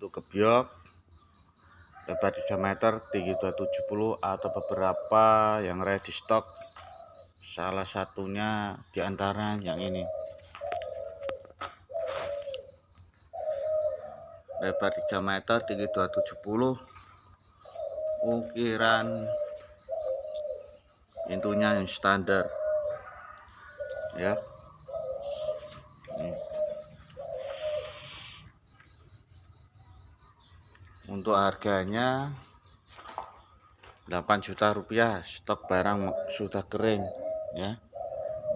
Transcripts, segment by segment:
untuk gebyok lebar 3 meter, tinggi 270 atau beberapa yang ready stock. Salah satunya diantara yang ini, lebar 3 meter, tinggi 270, ukiran pintunya yang standar ya. Untuk harganya 8 juta rupiah, stok barang sudah kering ya.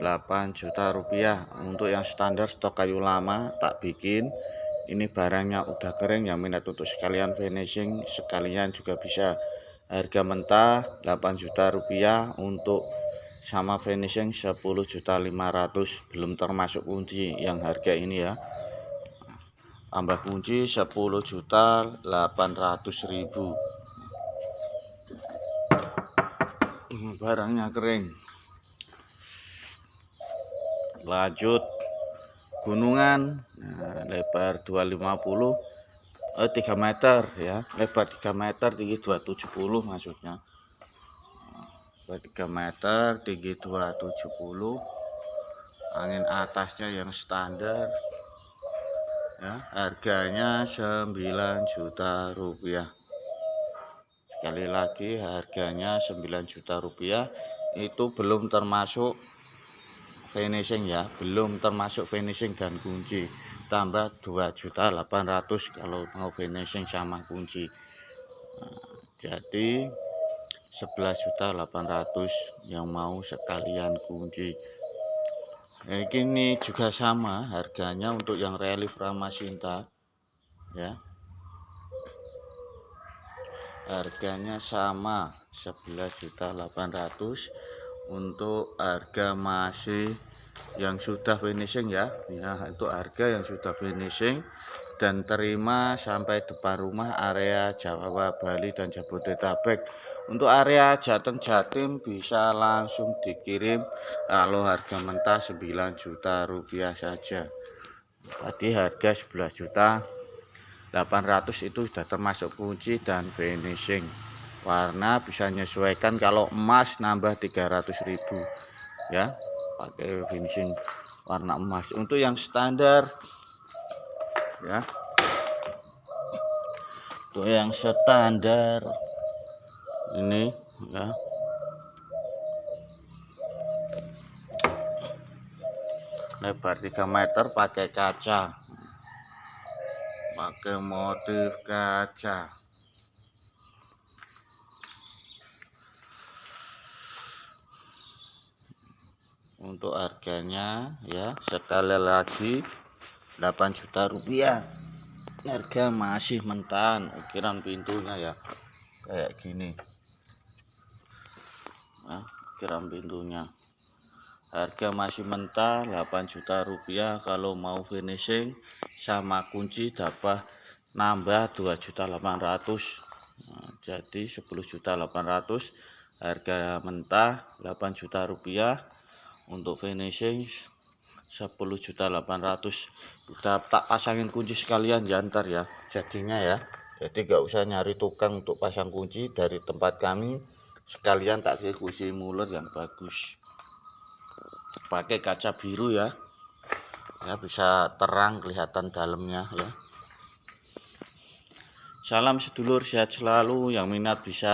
8 juta rupiah untuk yang standar, stok kayu lama tak bikin. Ini barangnya udah kering, yang minat untuk sekalian finishing sekalian juga bisa. Harga mentah 8 juta rupiah untuk sama finishing 10.500.000, belum termasuk kunci yang harga ini ya. Tambah kunci 10.800.000. Barangnya kering. Lanjut gunungan, lebar 250, 3 meter ya, lebar 3 meter, tinggi 270 maksudnya. Lebar 3 meter, tinggi 270, angin atasnya yang standar ya. Harganya 9 juta rupiah. Sekali lagi harganya 9 juta rupiah. Itu belum termasuk finishing ya, belum termasuk finishing dan kunci. Tambah 2.800.000 kalau mau finishing sama kunci. Jadi 11.800.000 yang mau sekalian kunci. Ini juga sama harganya untuk yang relief Ramasinta ya. Harganya sama 11.800.000 untuk harga masih yang sudah finishing ya. Nah, itu harga yang sudah finishing dan terima sampai depan rumah area Jawa, Bali dan Jabodetabek. Untuk area Jateng, Jatim bisa langsung dikirim kalau harga mentah 9 juta rupiah saja. Tadi harga 11.800.000 itu sudah termasuk kunci dan finishing. Warna bisa menyesuaikan, kalau emas nambah 300.000 ya, pakai finishing warna emas. Untuk yang standar ya, untuk yang standar ini ya, lebar 3 meter, pakai kaca, pakai motif kaca. Untuk harganya ya, sekali lagi 8 juta rupiah. Harga masih mentahan, ukiran pintunya ya kayak gini. Nah, ukiran pintunya. Harga masih mentah 8 juta rupiah. Kalau mau finishing sama kunci dapat nambah 2.800.000. Nah, jadi 10.800.000. Harga mentah 8 juta rupiah. Untuk finishing 10.800.000. Udah tak pasangin kunci sekalian ya ntar ya jadinya ya. Jadi gak usah nyari tukang untuk pasang kunci, dari tempat kami sekalian tak kasih kunci mulut yang bagus. Pakai kaca biru ya, ya bisa terang kelihatan dalamnya ya. Salam sedulur, sehat selalu. Yang minat bisa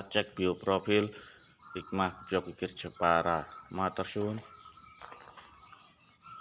cek bio profil Hikmah Gebyok Ukir Jepara. Matur suwun.